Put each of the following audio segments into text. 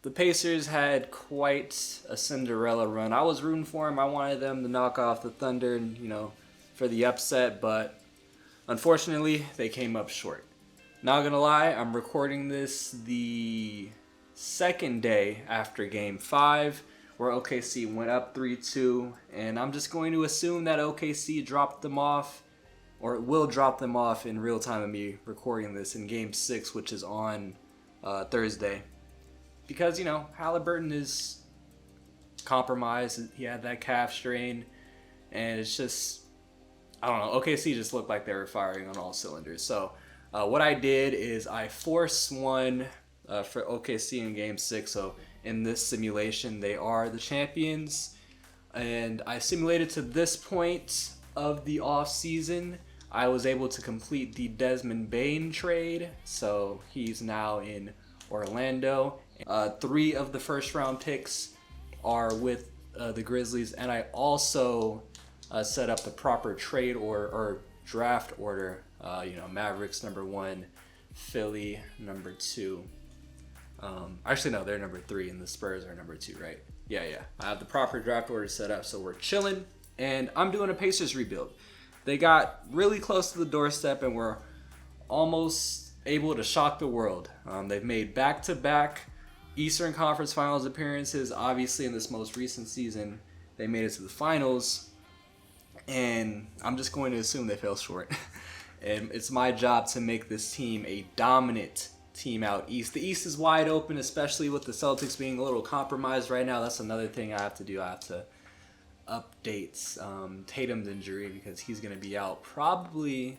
the Pacers had quite a Cinderella run. I was rooting for them. I wanted them to knock off the Thunder and, for the upset, but unfortunately, they came up short. Not gonna lie, I'm recording this the second day after Game 5, where OKC went up 3-2, and I'm just going to assume that OKC dropped them off, or will drop them off in real time of me recording this in Game 6, which is on Thursday. Because, Halliburton is compromised. He had that calf strain, and it's just, I don't know, OKC just looked like they were firing on all cylinders. So what I did is I forced one for OKC in Game 6. So in this simulation, they are the champions. And I simulated to this point of the offseason. I was able to complete the Desmond Bane trade. So he's now in Orlando. 3 of the first round picks are with the Grizzlies. And I also set up the proper trade or draft order. Mavericks number 1, Philly number 2. Actually, no, they're number 3, and the Spurs are number 2, right? Yeah. I have the proper draft order set up, so we're chilling. And I'm doing a Pacers rebuild. They got really close to the doorstep and were almost able to shock the world. They've made back-to-back Eastern Conference Finals appearances. Obviously, in this most recent season, they made it to the finals. And I'm just going to assume they fell short. And it's my job to make this team a dominant team out East. The East is wide open, especially with the Celtics being a little compromised right now. That's another thing I have to do. I have to update Tatum's injury because he's going to be out probably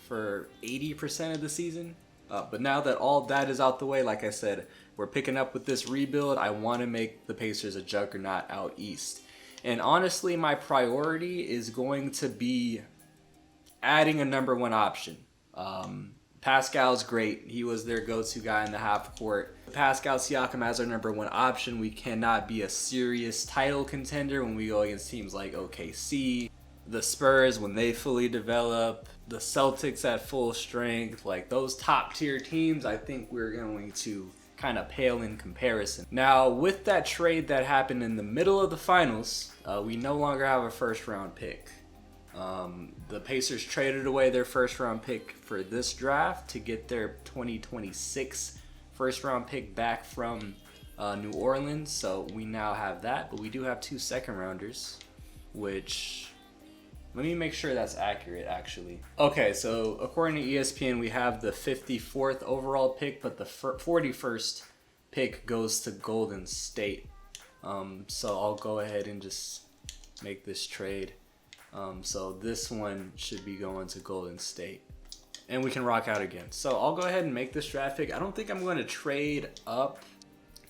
for 80% of the season. But now that all that is out the way, like I said, we're picking up with this rebuild. I want to make the Pacers a juggernaut out East. And honestly, my priority is going to be adding a number 1 option. Pascal's great. He was their go-to guy in the half court. Pascal Siakam as our number 1 option. We cannot be a serious title contender when we go against teams like OKC, the Spurs when they fully develop, the Celtics at full strength. Like those top tier teams, I think we're going to kind of pale in comparison. Now, with that trade that happened in the middle of the finals, we no longer have a first round pick. The Pacers traded away their first round pick for this draft to get their 2026 first round pick back from New Orleans. So we now have that, but we do have 2 second rounders, which, let me make sure that's accurate actually. Okay, so according to ESPN, we have the 54th overall pick, but the 41st pick goes to Golden State. So I'll go ahead and just make this trade. So this one should be going to Golden State. And we can rock out again. So I'll go ahead and make this draft pick. I don't think I'm going to trade up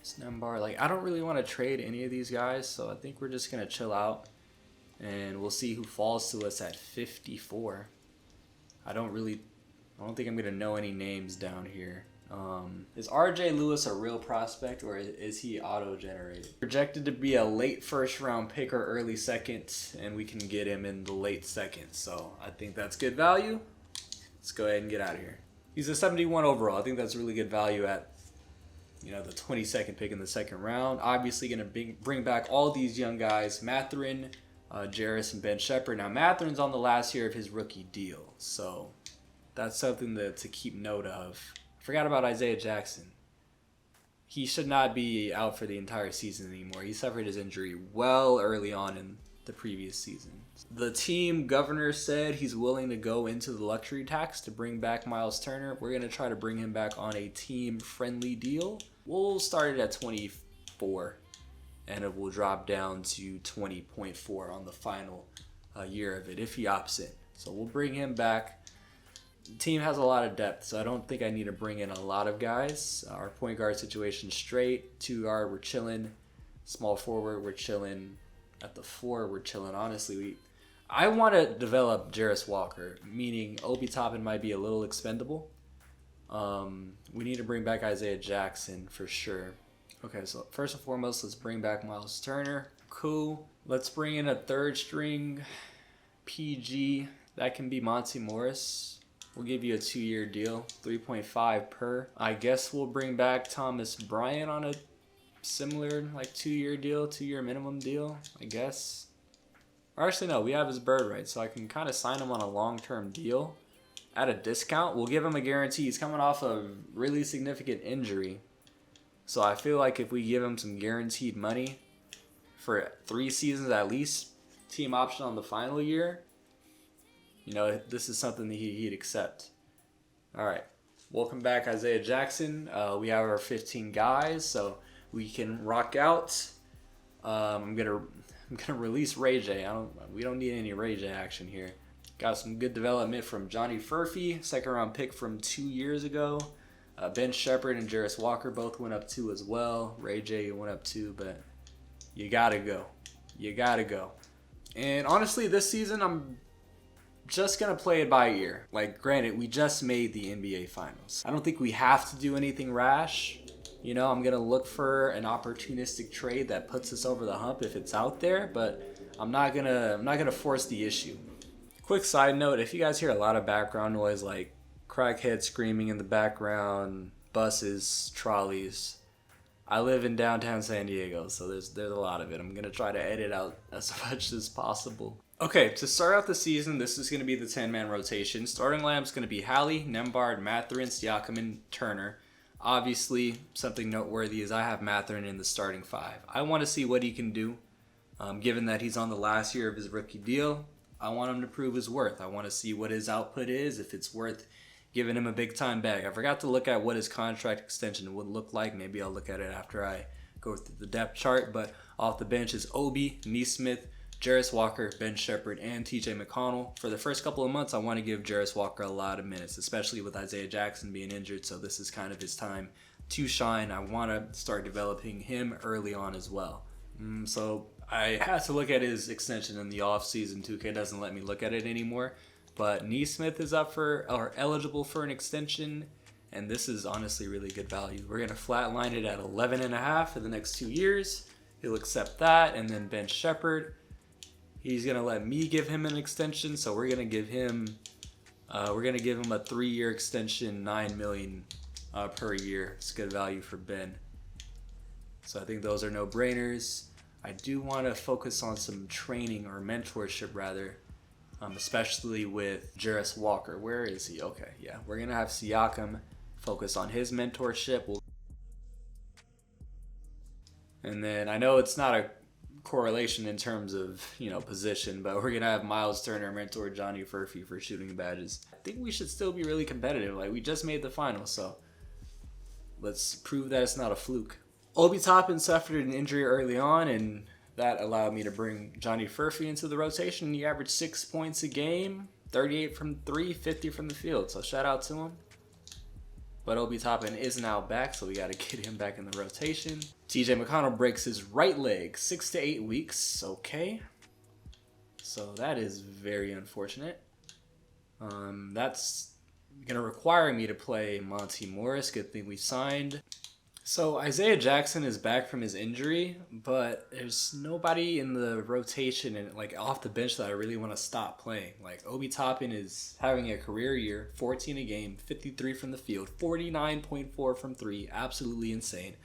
Snumbar. I don't really want to trade any of these guys. So I think we're just going to chill out. And we'll see who falls to us at 54. I don't think I'm going to know any names down here. Is RJ Lewis a real prospect or is he auto-generated? Projected to be a late first round pick or early second, and we can get him in the late second. So I think that's good value. Let's go ahead and get out of here. He's a 71 overall. I think that's really good value at the 22nd pick in the second round. Obviously going to bring back all these young guys. Mathurin, Jarris, and Ben Shepherd. Now Mathurin's on the last year of his rookie deal, so that's something to keep note of. Forgot about Isaiah Jackson. He should not be out for the entire season anymore. He suffered his injury well early on in the previous season. The team governor said he's willing to go into the luxury tax to bring back Miles Turner. We're going to try to bring him back on a team-friendly deal. We'll start it at 24, and it will drop down to 20.4 on the final year of it if he opts in. So we'll bring him back. The team has a lot of depth, so I don't think I need to bring in a lot of guys. Our point guard situation straight. 2 guard, we're chilling. Small forward, we're chilling. At the 4, we're chilling. Honestly, I want to develop Jarris Walker, meaning Obi Toppin might be a little expendable. We need to bring back Isaiah Jackson for sure. Okay, so first and foremost, let's bring back Miles Turner. Cool. Let's bring in a 3rd string PG. That can be Monty Morris. We'll give you a 2-year deal, 3.5 per. I guess we'll bring back Thomas Bryant on a similar like 2-year deal, 2-year minimum deal, I guess. Or actually no, we have his bird right, so I can kind of sign him on a long-term deal at a discount. We'll give him a guarantee. He's coming off a really significant injury. So I feel like if we give him some guaranteed money for 3 seasons at least, team option on the final year, you know, this is something that he'd accept. All right. Welcome back, Isaiah Jackson. We have our 15 guys, so we can rock out. I'm gonna release Ray J. We don't need any Ray J action here. Got some good development from Johnny Furphy, 2nd round pick from 2 years ago. Ben Shepherd and Jarris Walker both went up 2 as well. Ray J went up 2, but you gotta go. You gotta go. And honestly, this season I'm just gonna play it by ear. Like, granted, we just made the NBA Finals. I don't think we have to do anything rash. You know, I'm gonna look for an opportunistic trade that puts us over the hump if it's out there, but I'm not gonna force the issue. Quick side note: if you guys hear a lot of background noise, like crackheads screaming in the background, buses, trolleys, I live in downtown San Diego, so there's a lot of it. I'm gonna try to edit out as much as possible. Okay, to start out the season, this is going to be the 10-man rotation. Starting lineup's going to be Hallie, Nembhard, Mathurin, Siakam, and Turner. Obviously, something noteworthy is I have Mathurin in the starting 5. I want to see what he can do, given that he's on the last year of his rookie deal. I want him to prove his worth. I want to see what his output is, if it's worth giving him a big-time bag. I forgot to look at what his contract extension would look like. Maybe I'll look at it after I go through the depth chart. But off the bench is Obi, Nesmith, Jarris Walker, Ben Shepherd, and TJ McConnell. For the first couple of months, I want to give Jarris Walker a lot of minutes, especially with Isaiah Jackson being injured, so this is kind of his time to shine. I want to start developing him early on as well. So I had to look at his extension in the offseason. 2K doesn't let me look at it anymore, but Nesmith is eligible for an extension, and this is honestly really good value. We're going to flatline it at 11.5 for the next 2 years. He'll accept that, and then Ben Shepherd, he's gonna let me give him an extension, so we're gonna give him a 3-year extension, $9 million per year. It's good value for Ben. So I think those are no-brainers. I do want to focus on some training or mentorship rather, especially with Jarris Walker. Where is he? Okay, yeah, we're gonna have Siakam focus on his mentorship. And then I know it's not a correlation in terms of, you know, position, but we're gonna have Miles Turner mentor Johnny Furphy for shooting badges. I think we should still be really competitive. Like, we just made the finals, so let's prove that it's not a fluke. Obi Toppin suffered an injury early on, and that allowed me to bring Johnny Furphy into the rotation. He averaged 6 points a game, 38 from 3, 50 from the field, so shout out to him. But Obi Toppin is now back, so we got to get him back in the rotation. TJ McConnell breaks his right leg, 6 to 8 weeks. Okay. So that is very unfortunate. That's going to require me to play Monty Morris. Good thing we signed. So Isaiah Jackson is back from his injury, but there's nobody in the rotation and like off the bench that I really want to stop playing. Like, Obi Toppin is having a career year, 14 a game, 53 from the field, 49.4 from 3, absolutely insane.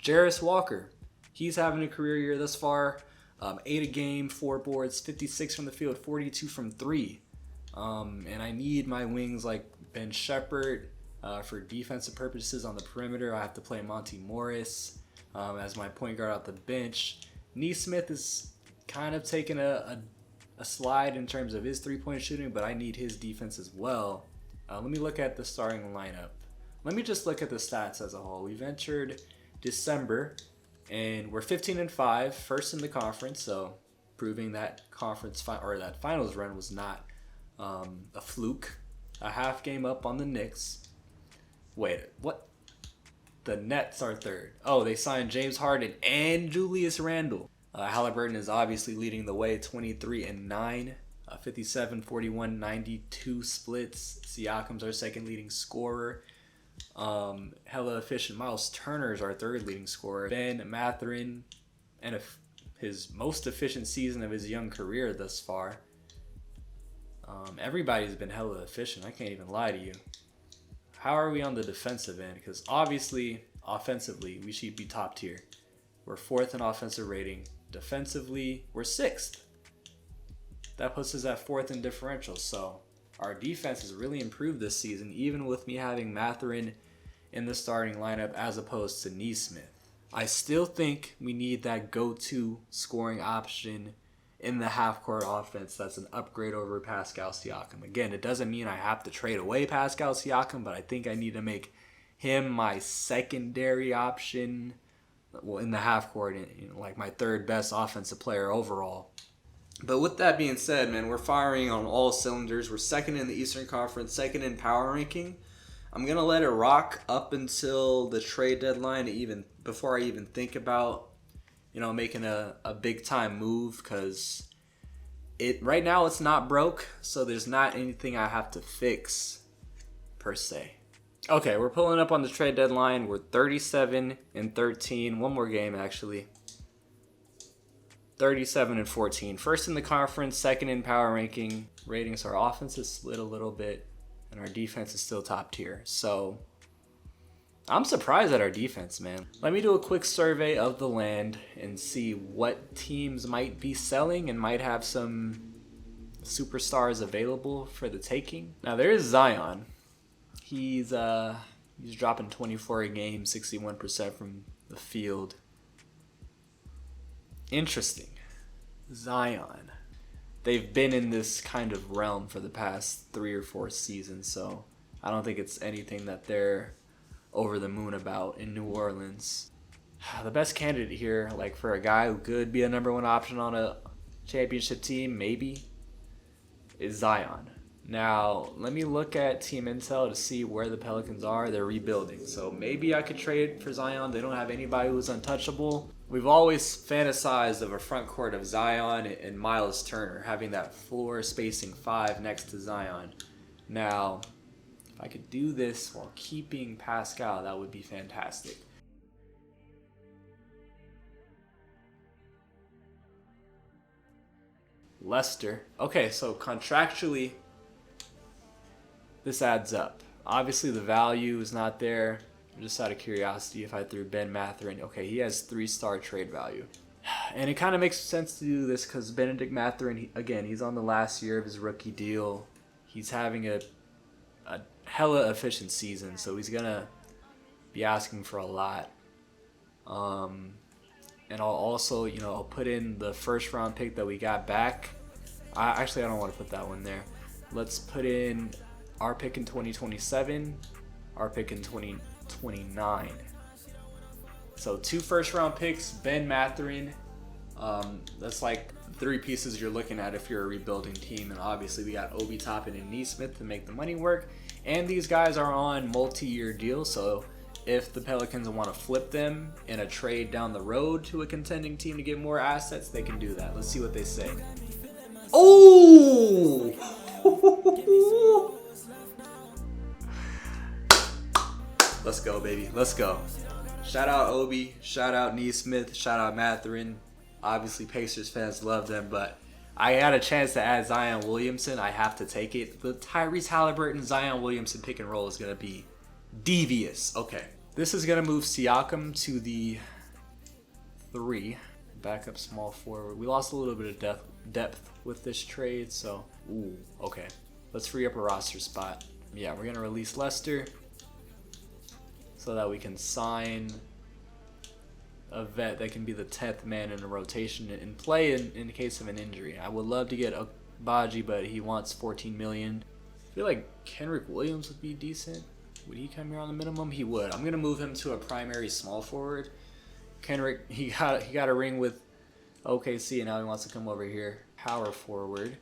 Jarris Walker, he's having a career year thus far, 8 a game, 4 boards, 56 from the field, 42 from 3. And I need my wings like Ben Shepherd. For defensive purposes on the perimeter, I have to play Monty Morris as my point guard off the bench. Nesmith is kind of taking a slide in terms of his three-point shooting, but I need his defense as well. Let me look at the starting lineup. Let me just look at the stats as a whole. We've entered December, and we're 15-5, first in the conference, so proving that that finals run was not a fluke. A half game up on the Knicks. Wait, what? The Nets are third. Oh, they signed James Harden and Julius Randle. Halliburton is obviously leading the way, 23-9, 57, 41, 92 splits. Siakam's our second leading scorer. Hella efficient. Miles Turner is our third leading scorer. Ben Mathurin, and his most efficient season of his young career thus far. Everybody's been hella efficient. I can't even lie to you. How are we on the defensive end? Because obviously, offensively, we should be top tier. We're 4th in offensive rating. Defensively, we're 6th. That puts us at 4th in differential. So our defense has really improved this season, even with me having Mathurin in the starting lineup as opposed to Neesmith. I still think we need that go-to scoring option in the half-court offense that's an upgrade over Pascal Siakam. Again, it doesn't mean I have to trade away Pascal Siakam, but I think I need to make him my secondary option, well, in the half-court, like my 3rd best offensive player overall. But with that being said, man, we're firing on all cylinders. We're 2nd in the Eastern Conference, 2nd in power ranking. I'm going to let it rock up until the trade deadline, even before I even think about, making a big time move, because right now it's not broke, so there's not anything I have to fix per se. Okay, we're pulling up on the trade deadline. We're 37 and 13. One more game, actually. 37 and 14. 1st in the conference, 2nd in power ranking ratings. Our offense is split a little bit, and our defense is still top tier. So I'm surprised at our defense, man. Let me do a quick survey of the land and see what teams might be selling and might have some superstars available for the taking. Now, there is Zion. He's dropping 24 a game, 61% from the field. Interesting. Zion. They've been in this kind of realm for the past 3 or 4 seasons, so I don't think it's anything that they're over the moon about in New Orleans. The best candidate here, like for a guy who could be a number 1 option on a championship team, maybe, is Zion. Now, let me look at Team Intel to see where the Pelicans are. They're rebuilding, so maybe I could trade for Zion. They don't have anybody who's untouchable. We've always fantasized of a front court of Zion and Miles Turner, having that floor spacing 5 next to Zion. Now, if I could do this while keeping Pascal, that would be fantastic. Lester. Okay, so contractually, this adds up. Obviously, the value is not there. Just out of curiosity, if I threw Ben Mathurin, okay, he has 3-star trade value. And it kind of makes sense to do this because Benedict Mathurin, again, he's on the last year of his rookie deal. He's having a hella efficient season, so he's going to be asking for a lot. And I'll also, I'll put in the 1st round pick that we got back. I don't want to put that one there. Let's put in our pick in 2027, our pick in 2029. So 2 first-round picks, Ben Mathurin. That's like 3 pieces you're looking at if you're a rebuilding team. And obviously we got Obi Toppin and Neesmith to make the money work. And these guys are on multi-year deals, so if the Pelicans want to flip them in a trade down the road to a contending team to get more assets, they can do that. Let's see what they say. Oh! Let's go, baby. Let's go. Shout out Obi. Shout out Neesmith. Shout out Mathurin. Obviously, Pacers fans love them, but I had a chance to add Zion Williamson. I have to take it. The Tyrese Halliburton, Zion Williamson pick and roll is going to be devious. Okay. This is going to move Siakam to the 3. Backup small forward. We lost a little bit of depth with this trade, so... Ooh, okay. Let's free up a roster spot. Yeah, we're going to release Lester so that we can sign a vet that can be the 10th man in a rotation and play in case of an injury. I would love to get Baji, but he wants $14 million. I feel like Kenrich Williams would be decent. Would he come here on the minimum? He would. I'm going to move him to a primary small forward. Kenrich, he got a ring with OKC, and now he wants to come over here. Power forward,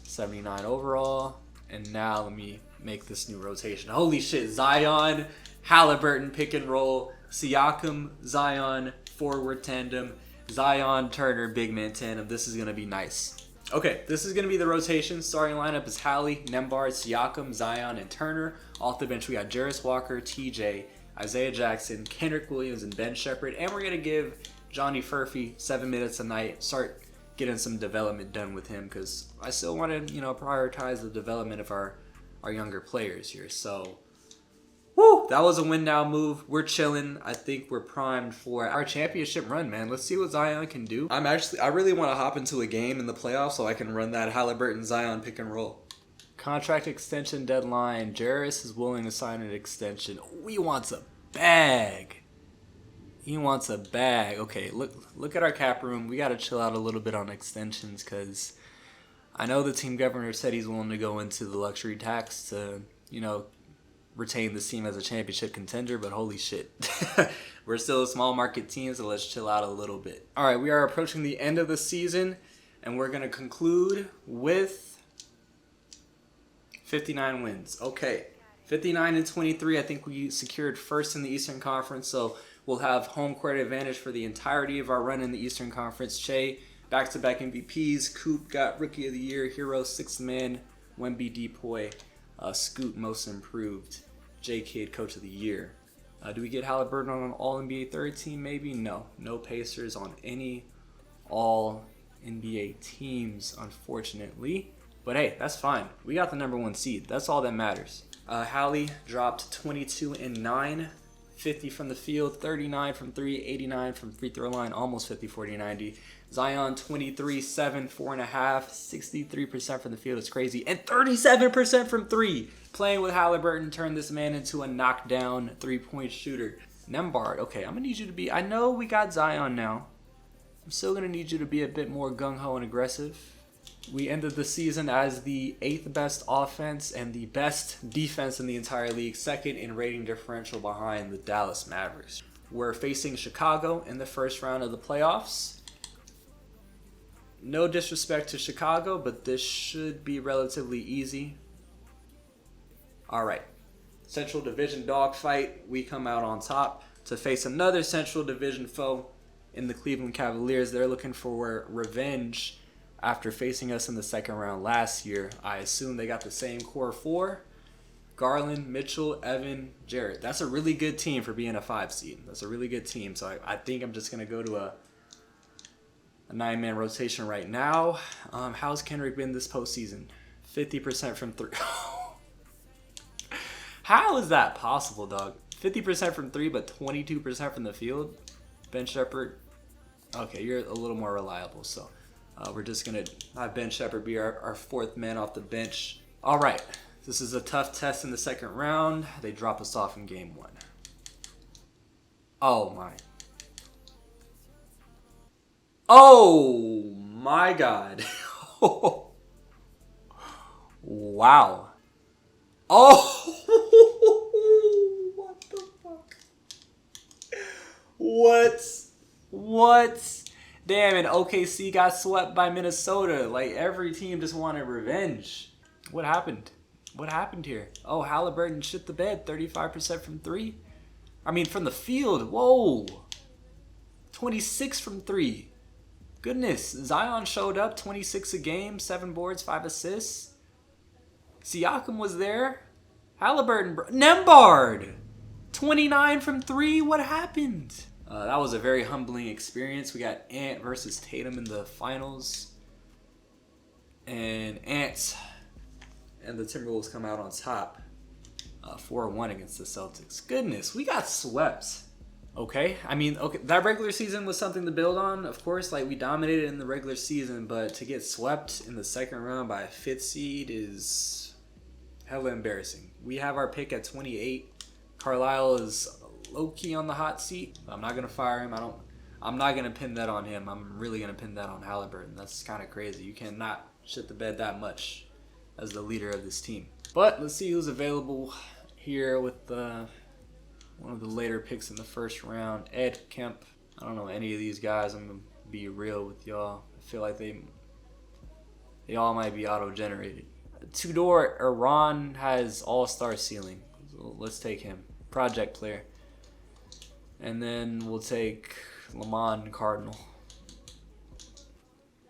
79 overall. And now let me make this new rotation. Holy shit, Zion, Halliburton, pick and roll. Siakam, Zion, forward tandem. Zion, Turner, big man tandem. This is going to be nice. Okay, this is going to be the rotation. Starting lineup is Hallie, Nembhard, Siakam, Zion, and Turner. Off the bench, we got Jarris Walker, TJ, Isaiah Jackson, Kenrich Williams, and Ben Shepherd. And we're going to give Johnny Furphy 7 minutes a night. Start getting some development done with him, because I still want to, prioritize the development of our younger players here. So, woo, that was a win now move. We're chilling. I think we're primed for our championship run, man. Let's see what Zion can do. I really want to hop into a game in the playoffs so I can run that Halliburton Zion pick and roll. Contract extension deadline. Jarris is willing to sign an extension. He wants a bag. He wants a bag. Okay, look at our cap room. We got to chill out a little bit on extensions, because I know the team governor said he's willing to go into the luxury tax to, retain this team as a championship contender, but holy shit. We're still a small market team, so let's chill out a little bit. All right, we are approaching the end of the season, and we're going to conclude with 59 wins. Okay, 59-23. I think we secured first in the Eastern Conference, so we'll have home court advantage for the entirety of our run in the Eastern Conference. Che, back-to-back MVPs. Coop got Rookie of the Year, Hero, Sixth Man. Wemby Depoy, Scoot, Most Improved. J-Kid, Coach of the Year. Do we get Halliburton on an All-NBA third team? Maybe? No. No Pacers on any All-NBA teams, unfortunately. But hey, that's fine. We got the number 1 seed. That's all that matters. Hallie dropped 22-9. 50 from the field, 39 from 3, 89 from free throw line, almost 50, 40, 90. Zion, 23, 7, 4.5, 63% from the field. It's crazy. And 37% from 3. Playing with Halliburton turned this man into a knockdown 3-point shooter. Nembhard, okay, I'm going to need you to be... I know we got Zion now. I'm still going to need you to be a bit more gung-ho and aggressive. We ended the season as the 8th best offense and the best defense in the entire league, second in rating differential behind the Dallas Mavericks. We're facing Chicago in the first round of the playoffs. No disrespect to Chicago, but this should be relatively easy. All right. Central Division dogfight. We come out on top to face another Central Division foe in the Cleveland Cavaliers. They're looking for revenge after facing us in the second round last year. I assume they got the same core 4. Garland, Mitchell, Evan, Jarrett. That's a really good team for being a 5 seed. That's a really good team. So I think I'm just going to go to a 9-man rotation right now. How's Kendrick been this postseason? 50% from 3. How is that possible, dog? 50% from 3, but 22% from the field? Ben Shepherd. Okay, you're a little more reliable, so... we're just going to have Ben Shepherd be our 4th man off the bench. All right. This is a tough test in the second round. They drop us off in game 1. Oh, my. Oh, my God. Wow. Oh. What the fuck? What? Damn, and OKC got swept by Minnesota. Like, every team just wanted revenge. What happened? What happened here? Oh, Halliburton shit the bed. 35% from 3. I mean, from the field. Whoa. 26 from 3. Goodness. Zion showed up. 26 a game. 7 boards, 5 assists. Siakam was there. Halliburton. Nembhard. 29 from 3. What happened? That was a very humbling experience. We got Ant versus Tatum in the finals. And Ant and the Timberwolves come out on top. 4-1 against the Celtics. Goodness, we got swept. Okay, I mean, okay, that regular season was something to build on. Of course, like, we dominated in the regular season, but to get swept in the second round by a 5th seed is hella embarrassing. We have our pick at 28. Carlisle is low-key on the hot seat. I'm not gonna fire him. I'm not gonna pin that on him. I'm really gonna pin that on Halliburton. That's kind of crazy. You cannot shit the bed that much as the leader of this team. But let's see who's available here with one of the later picks in the first round. Ed Kemp. I don't know any of these guys. I'm gonna be real with y'all. I feel like they all might be auto-generated. Tudor Iran has all-star ceiling. So let's take him. Project player. And then we'll take Lamont Cardinal.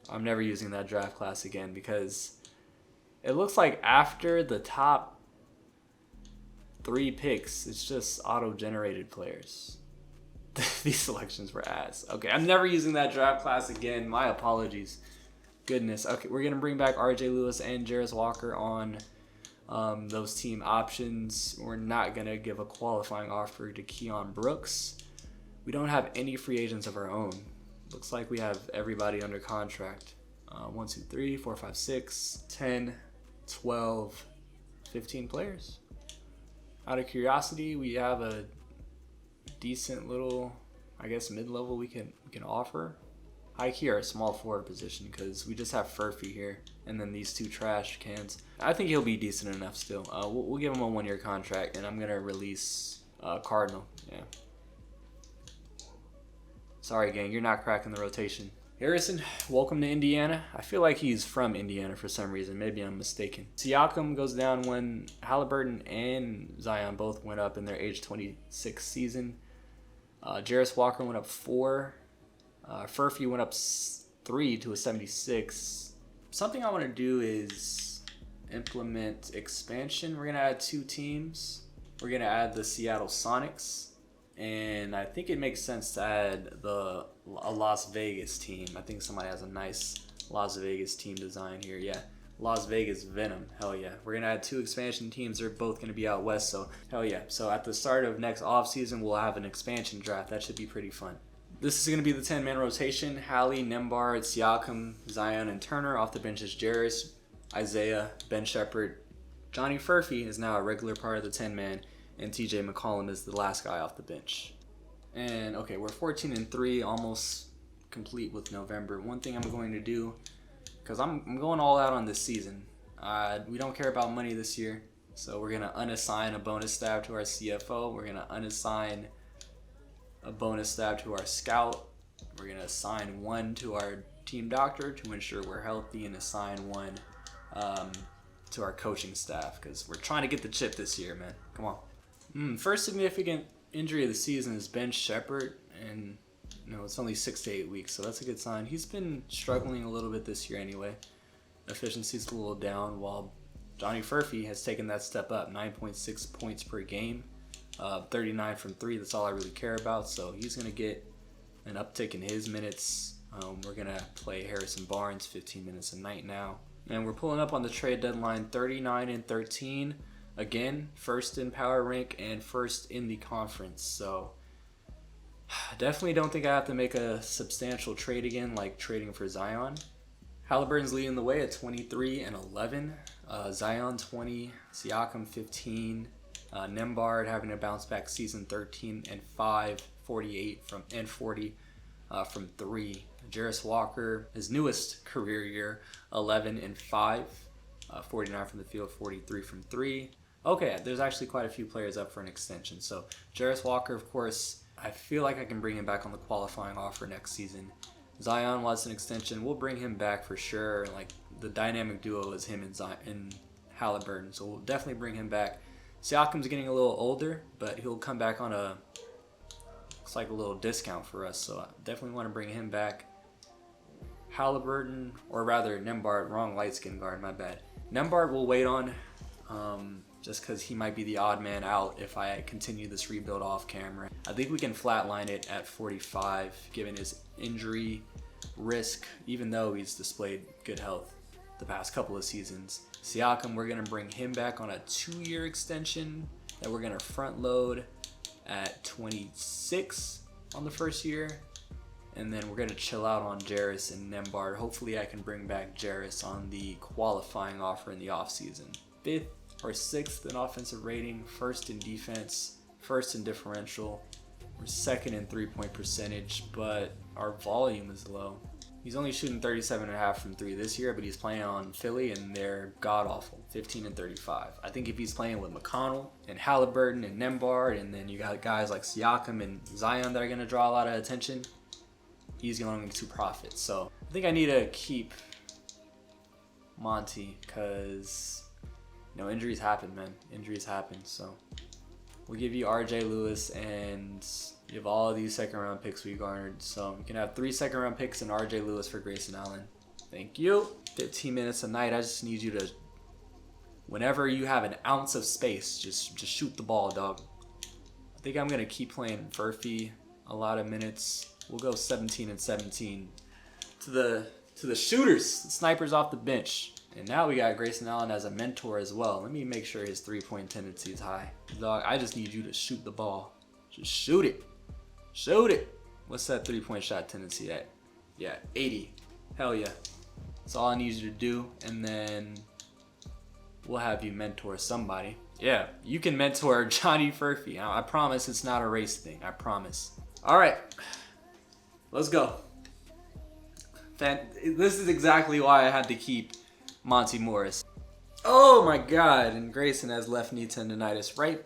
I'm never using that draft class again because it looks like after the top 3 picks, it's just auto-generated players. These selections were ass. Okay, I'm never using that draft class again. My apologies. goodness. Okay, we're going to bring back RJ Lewis and Jarace Walker on those team options. We're not going to give a qualifying offer to Keon Brooks. We don't have any free agents of our own. Looks like we have everybody under contract. 1, 2, 3, 4, 5, 6, 10, 12, 15 players. Out of curiosity, we have a decent little, I guess, mid-level we can offer. High key our small forward position because we just have Furphy here and then these 2 trash cans. I think he'll be decent enough still. We'll give him a 1-year contract, and I'm gonna release Cardinal. Yeah. Sorry, gang, you're not cracking the rotation. Harrison, welcome to Indiana. I feel like he's from Indiana for some reason. Maybe I'm mistaken. Siakam goes down when Halliburton and Zion both went up in their age 26 season. Jarace Walker went up 4. Furphy went up 3 to a 76. Something I want to do is implement expansion. We're going to add 2 teams. We're going to add the Seattle Sonics. And I think it makes sense to add a Las Vegas team. I think somebody has a nice Las Vegas team design here. Yeah, Las Vegas Venom. Hell yeah. We're going to add 2 expansion teams. They're both going to be out west, so hell yeah. So at the start of next offseason, we'll have an expansion draft. That should be pretty fun. This is going to be the 10-man rotation. Hallie, Nembhard, Siakam, Zion, and Turner. Off the bench is Jarace, Isaiah, Ben Sheppard. Johnny Furphy is now a regular part of the 10-man. And TJ McCollum is the last guy off the bench. And okay, we're 14-3, almost complete with November. One thing I'm going to do, because I'm going all out on this season. We don't care about money this year, so we're gonna unassign a bonus staff to our CFO. We're gonna unassign a bonus staff to our scout. We're gonna assign 1 to our team doctor to ensure we're healthy, and assign 1 to our coaching staff because we're trying to get the chip this year, man. Come on. First significant injury of the season is Ben Sheppard, and it's only 6 to 8 weeks, so that's a good sign. He's been struggling a little bit this year anyway. Efficiency's a little down, while Johnny Furphy has taken that step up, 9.6 points per game, 39 from 3. That's all I really care about, so he's going to get an uptick in his minutes. We're going to play Harrison Barnes 15 minutes a night now. And we're pulling up on the trade deadline 39-13. Again, first in power rank and first in the conference. So definitely don't think I have to make a substantial trade again, like trading for Zion. Halliburton's leading the way at 23-11. Zion 20, Siakam 15, Nembhard having a bounce back season 13-5, 48 and 40 from 3. Jarace Walker, his newest career year, 11-5, 49 from the field, 43 from 3. Okay, there's actually quite a few players up for an extension. So Jarace Walker, of course, I feel like I can bring him back on the qualifying offer next season. Zion wants an extension. We'll bring him back for sure. Like, the dynamic duo is him and Halliburton, so we'll definitely bring him back. Siakam's getting a little older, but he'll come back on looks like a little discount for us, so I definitely want to bring him back. Halliburton, or rather Nembhard, wrong light skin guard, my bad. Nembhard will wait on, just because he might be the odd man out if I continue this rebuild off camera. I think we can flatline it at 45, given his injury risk, even though he's displayed good health the past couple of seasons. Siakam, we're going to bring him back on a 2-year extension that we're going to front load at 26 on the first year. And then we're going to chill out on Jarace and Nembhard. Hopefully I can bring back Jarace on the qualifying offer in the offseason. 5th or 6th in offensive rating, 1st in defense, 1st in differential. We're 2nd in 3-point percentage, but our volume is low. He's only shooting 37.5 from 3 this year, but he's playing on Philly and they're god-awful, 15-35. I think if he's playing with McConnell and Halliburton and Nembhard, and then you got guys like Siakam and Zion that are going to draw a lot of attention, he's going to profit. So I think I need to keep Monty because, injuries happen, man. Injuries happen. So we'll give you RJ Lewis and you have all of these second-round picks we garnered. So you can have 3 second-round picks and RJ Lewis for Grayson Allen. Thank you. 15 minutes a night. I just need you to, whenever you have an ounce of space, just shoot the ball, dog. I think I'm going to keep playing Furphy a lot of minutes. We'll go 17-17 to the to the shooters, the snipers off the bench. And now we got Grayson Allen as a mentor as well. Let me make sure his three-point tendency is high. Dog, I just need you to shoot the ball. Just shoot it. Shoot it. What's that three-point shot tendency at? Yeah, 80. Hell yeah. That's all I need you to do. And then we'll have you mentor somebody. Yeah, you can mentor Johnny Furphy. I promise it's not a race thing. I promise. All right. Let's go. This is exactly why I had to keep Monty Morris. Oh my God, and Grayson has left knee tendonitis right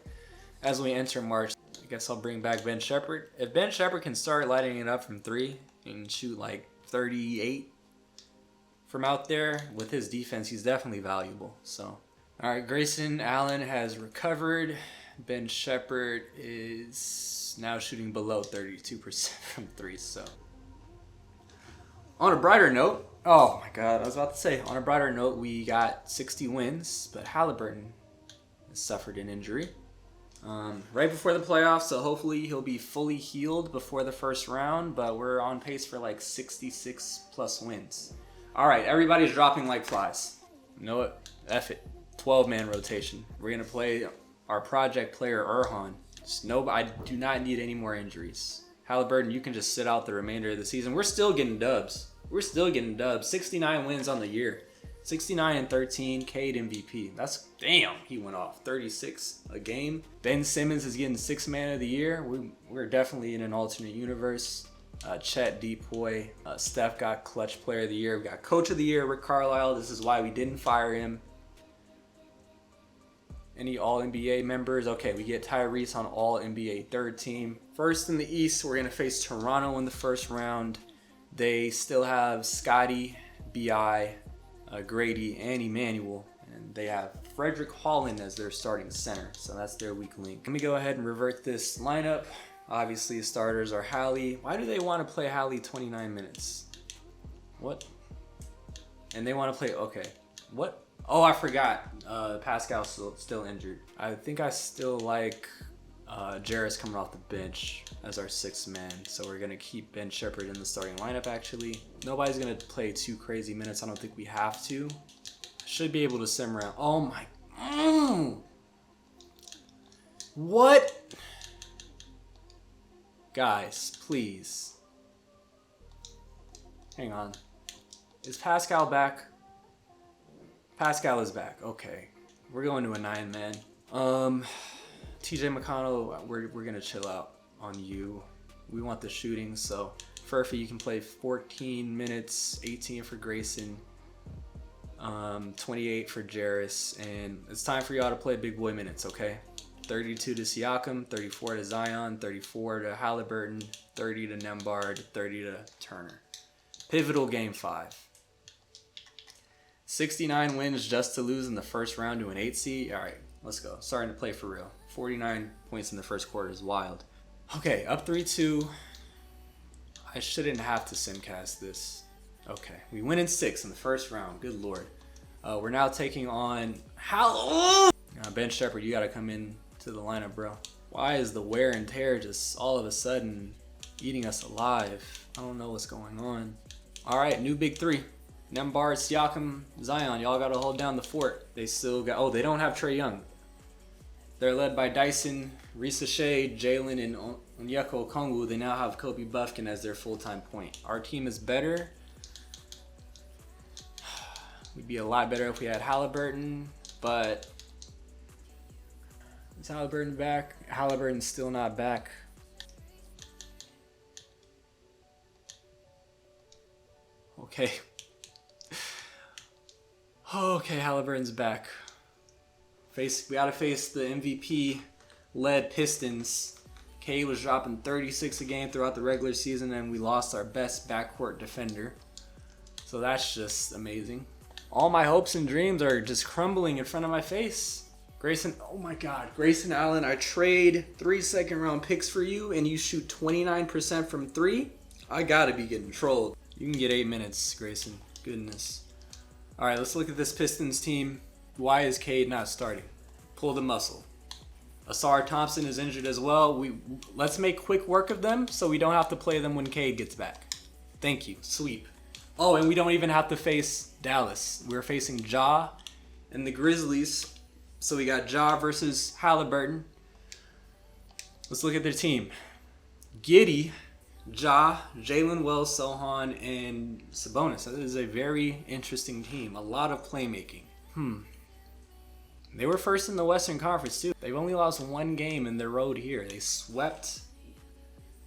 as we enter March. I guess I'll bring back Ben Shepherd. If Ben Shepherd can start lighting it up from 3 and shoot like 38 from out there with his defense, he's definitely valuable. So, all right, Grayson Allen has recovered. Ben Shepherd is now shooting below 32% from 3, so. On a brighter note, oh my God, I was about to say, on a brighter note, we got 60 wins, but Halliburton has suffered an injury right before the playoffs, so hopefully he'll be fully healed before the first round, but we're on pace for like 66 plus wins. All right, everybody's dropping like flies. You know what? F it. 12-man rotation. We're going to play our project player, Erhan. I do not need any more injuries. Halliburton, you can just sit out the remainder of the season. We're still getting dubs. 69 wins on the year. 69-13, Cade MVP. That's, damn, he went off 36 a game. Ben Simmons is getting 6th man of the year. We're definitely in an alternate universe. Chet Depoy. Steph got clutch player of the year. We got coach of the year, Rick Carlisle. This is why we didn't fire him. Any All-NBA members? Okay, we get Tyrese on All-NBA third team. First in the East, we're going to face Toronto in the first round. They still have Scotty, B.I., Grady, and Emmanuel. And they have Frederick Holland as their starting center. So that's their weak link. Let me go ahead and revert this lineup. Obviously, the starters are Hallie. Why do they want to play Hallie 29 minutes? What? And they want to play, okay. What? Oh, I forgot. Pascal's still injured. I think I still like Jarris coming off the bench as our 6th man. So we're going to keep Ben Shepherd in the starting lineup, actually. Nobody's going to play too crazy minutes. I don't think we have to. Should be able to sim around. Oh, my. What? Guys, please. Hang on. Is Pascal back? Pascal is back. Okay. We're going to a 9-man. TJ McConnell, we're going to chill out on you. We want the shooting, so Furphy, you can play 14 minutes, 18 for Grayson, 28 for Jarris, and it's time for y'all to play big boy minutes, okay? 32 to Siakam, 34 to Zion, 34 to Halliburton, 30 to Nembhard, 30 to Turner. Pivotal game 5. 69 wins just to lose in the first round to an 8 seed. All right, let's go. Starting to play for real. 49 points in the first quarter is wild. Okay, up 3-2. I shouldn't have to simcast this. Okay, we win in 6 in the first round. Good Lord. We're now taking on Ben Shepherd, you got to come in to the lineup, bro. Why is the wear and tear just all of a sudden eating us alive? I don't know what's going on. All right, new big 3. Nembhard, Siakam, Zion, y'all got to hold down the fort. They still got, they don't have Trae Young. They're led by Dyson, Risa Shea, Jalen, and Onyeka Okongwu. They now have Kobe Buffkin as their full-time point. Our team is better. We'd be a lot better if we had Halliburton, but is Halliburton back? Halliburton's still not back. Okay. Okay, Halliburton's back. We gotta face the MVP-led Pistons. Cade was dropping 36 a game throughout the regular season, and we lost our best backcourt defender. So that's just amazing. All my hopes and dreams are just crumbling in front of my face. Grayson, oh my God, Grayson Allen, I trade 3 second-round picks for you, and you shoot 29% from 3? I gotta be getting trolled. You can get 8 minutes, Grayson. Goodness. All right, let's look at this Pistons team. Why is Cade not starting? Pull the muscle. Asar Thompson is injured as well. Let's make quick work of them so we don't have to play them when Cade gets back. Thank you. Sweep. Oh, and we don't even have to face Dallas. We're facing Ja and the Grizzlies. So we got Ja versus Halliburton. Let's look at their team. Giddey, Ja, Jalen Wells, Sohan, and Sabonis. That is a very interesting team. A lot of playmaking. They were first in the Western Conference too. They've only lost one game in their road here. They swept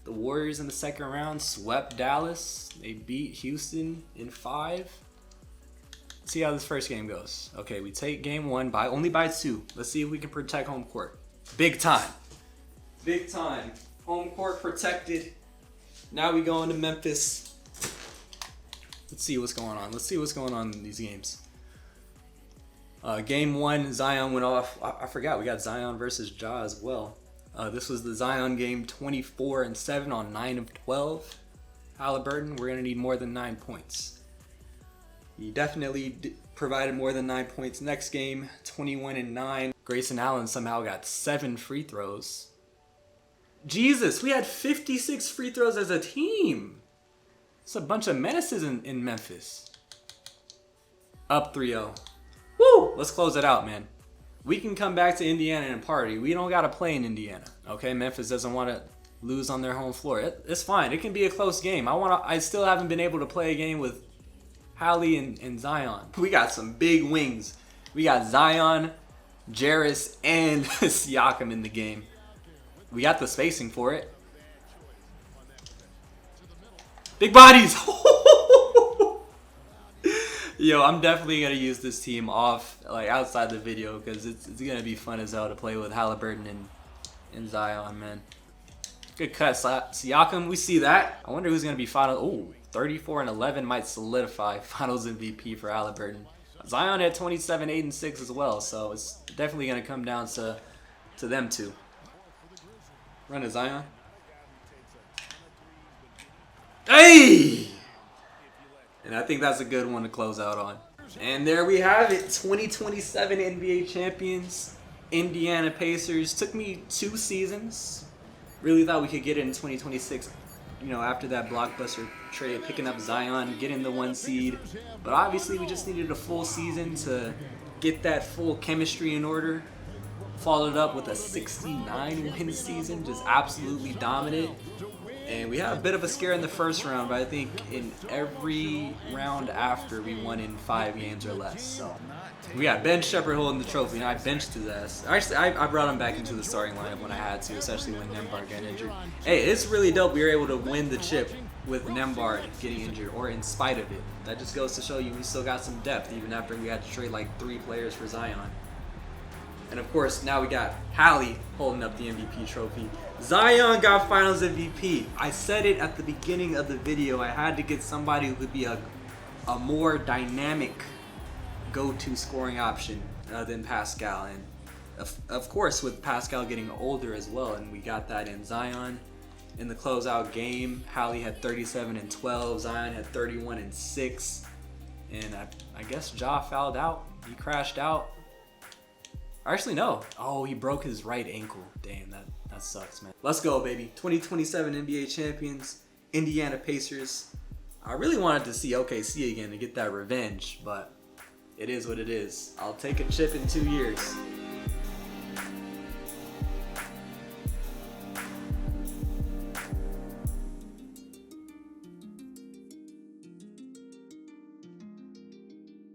the Warriors in the second round, swept Dallas. They beat Houston in 5. Let's see how this first game goes. Okay, we take game 1 only by 2. Let's see if we can protect home court. Big time. Big time. Home court protected. Now we go into Memphis. Let's see what's going on. Let's see what's going on in these games. Game 1, Zion went off. I forgot we got Zion versus Ja as well. This was the Zion game, 24-7 on 9 of 12. Halliburton, we're going to need more than 9 points. He definitely provided more than 9 points. Next game, 21-9. Grayson Allen somehow got 7 free throws. Jesus, we had 56 free throws as a team. It's a bunch of menaces in Memphis. Up 3-0. Woo! Let's close it out, man. We can come back to Indiana and party. We don't got to play in Indiana. Okay, Memphis doesn't want to lose on their home floor. It's fine. It can be a close game. I still haven't been able to play a game with Hallie and Zion. We got some big wings. We got Zion, Jarris, and Siakam in the game. We got the spacing for it. Big bodies! Yo, I'm definitely going to use this team off, like outside the video, because it's going to be fun as hell to play with Halliburton and Zion, man. Good cut, Siakam. We see that. I wonder who's going to be final. Oh, 34-11 might solidify finals MVP for Halliburton. Zion had 27, 8, and 6 as well, so it's definitely going to come down to them two. Run to Zion. Hey! And I think that's a good one to close out on. And there we have it. 2027 NBA champions, Indiana Pacers. Took me 2 seasons. Really thought we could get it in 2026. You know, after that blockbuster trade, picking up Zion, getting the 1 seed. But obviously we just needed a full season to get that full chemistry in order. Followed up with a 69-win season, just absolutely dominant. And we had a bit of a scare in the first round, but I think in every round after, we won in 5 games or less. So we got Ben Shepherd holding the trophy, and I benched his ass. Actually, I brought him back into the starting lineup when I had to, especially when Nembhard got injured. Hey, it's really dope we were able to win the chip with Nembhard getting injured, or in spite of it. That just goes to show you we still got some depth, even after we had to trade like 3 players for Zion. And of course, now we got Hallie holding up the MVP trophy. Zion got Finals MVP. I said it at the beginning of the video. I had to get somebody who could be a more dynamic go-to scoring option than Pascal. And of course, with Pascal getting older as well, and we got that in Zion. In the closeout game, Hallie had 37 and 12. Zion had 31 and 6. And I guess Ja fouled out. He crashed out. Actually, no. Oh, he broke his right ankle. Damn, that sucks, man. Let's go, baby. 2027 NBA champions, Indiana Pacers. I really wanted to see OKC again to get that revenge, but it is what it is. I'll take a chip in 2 years.